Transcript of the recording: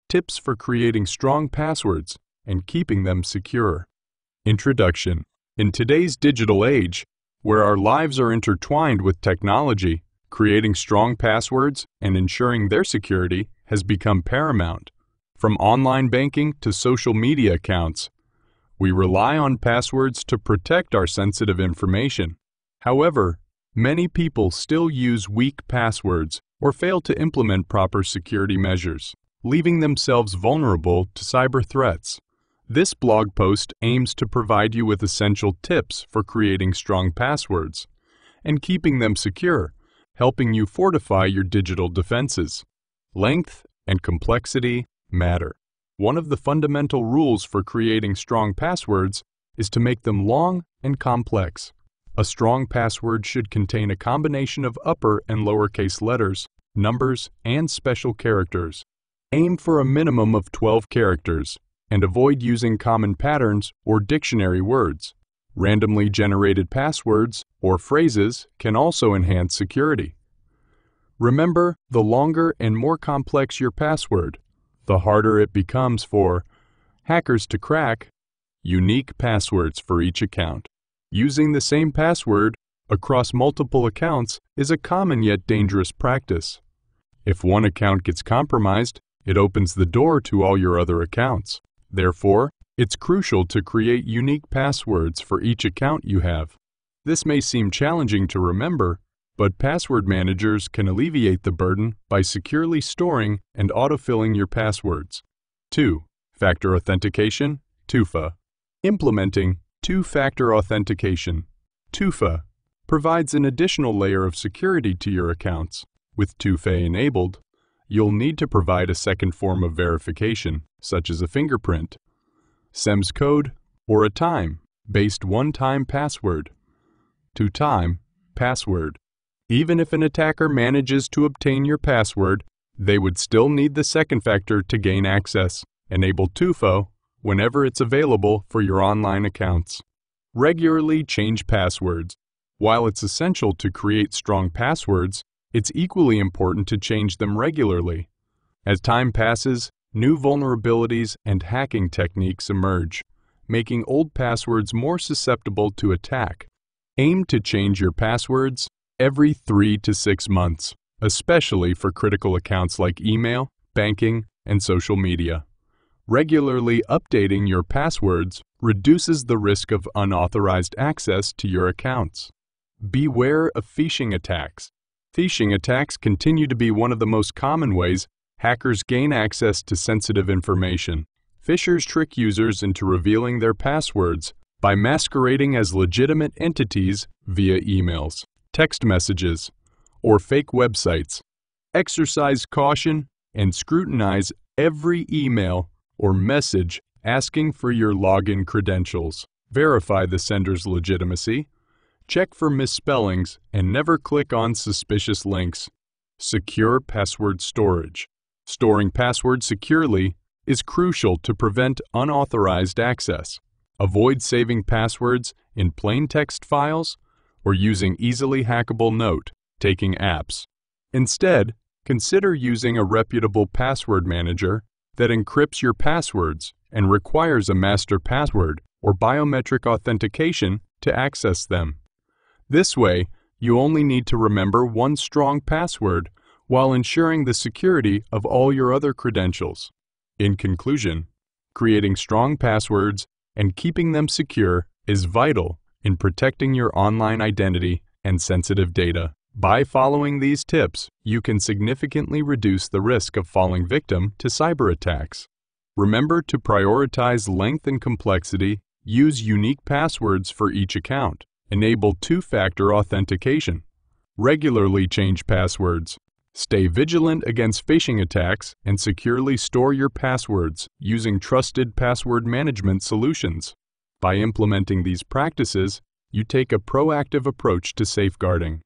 Tips for creating strong passwords and keeping them secure. Introduction. In today's digital age, where our lives are intertwined with technology, creating strong passwords and ensuring their security has become paramount. From online banking to social media accounts, we rely on passwords to protect our sensitive information. However, many people still use weak passwords or fail to implement proper security measures, leaving themselves vulnerable to cyber threats. This blog post aims to provide you with essential tips for creating strong passwords and keeping them secure, helping you fortify your digital defenses. Length and complexity matter. One of the fundamental rules for creating strong passwords is to make them long and complex. A strong password should contain a combination of upper and lowercase letters, numbers, and special characters. Aim for a minimum of 12 characters and avoid using common patterns or dictionary words. Randomly generated passwords or phrases can also enhance security. Remember, the longer and more complex your password, the harder it becomes for hackers to crack. Unique passwords for each account. Using the same password across multiple accounts is a common yet dangerous practice. If one account gets compromised, it opens the door to all your other accounts. Therefore, it's crucial to create unique passwords for each account you have. This may seem challenging to remember, but password managers can alleviate the burden by securely storing and autofilling your passwords. 2. Factor authentication, TUFA. Implementing two-factor authentication, TUFA, provides an additional layer of security to your accounts. With TUFA enabled, you'll need to provide a second form of verification, such as a fingerprint, SEMS code, or a time-based one-time password. Two-time password. Even if an attacker manages to obtain your password, they would still need the second factor to gain access. Enable TUFA whenever it's available for your online accounts. Regularly change passwords. While it's essential to create strong passwords, it's equally important to change them regularly. As time passes, new vulnerabilities and hacking techniques emerge, making old passwords more susceptible to attack. Aim to change your passwords every 3 to 6 months, especially for critical accounts like email, banking, and social media. Regularly updating your passwords reduces the risk of unauthorized access to your accounts. Beware of phishing attacks. Phishing attacks continue to be one of the most common ways hackers gain access to sensitive information. Phishers trick users into revealing their passwords by masquerading as legitimate entities via emails, text messages, or fake websites. Exercise caution and scrutinize every email or message asking for your login credentials. Verify the sender's legitimacy. Check for misspellings and never click on suspicious links. Secure password storage. Storing passwords securely is crucial to prevent unauthorized access. Avoid saving passwords in plain text files or using easily hackable note-taking apps. Instead, consider using a reputable password manager that encrypts your passwords and requires a master password or biometric authentication to access them. This way, you only need to remember one strong password while ensuring the security of all your other credentials. In conclusion, creating strong passwords and keeping them secure is vital in protecting your online identity and sensitive data. By following these tips, you can significantly reduce the risk of falling victim to cyber attacks. Remember to prioritize length and complexity, use unique passwords for each account, enable two-factor authentication, regularly change passwords, stay vigilant against phishing attacks, and securely store your passwords using trusted password management solutions. By implementing these practices, you take a proactive approach to safeguarding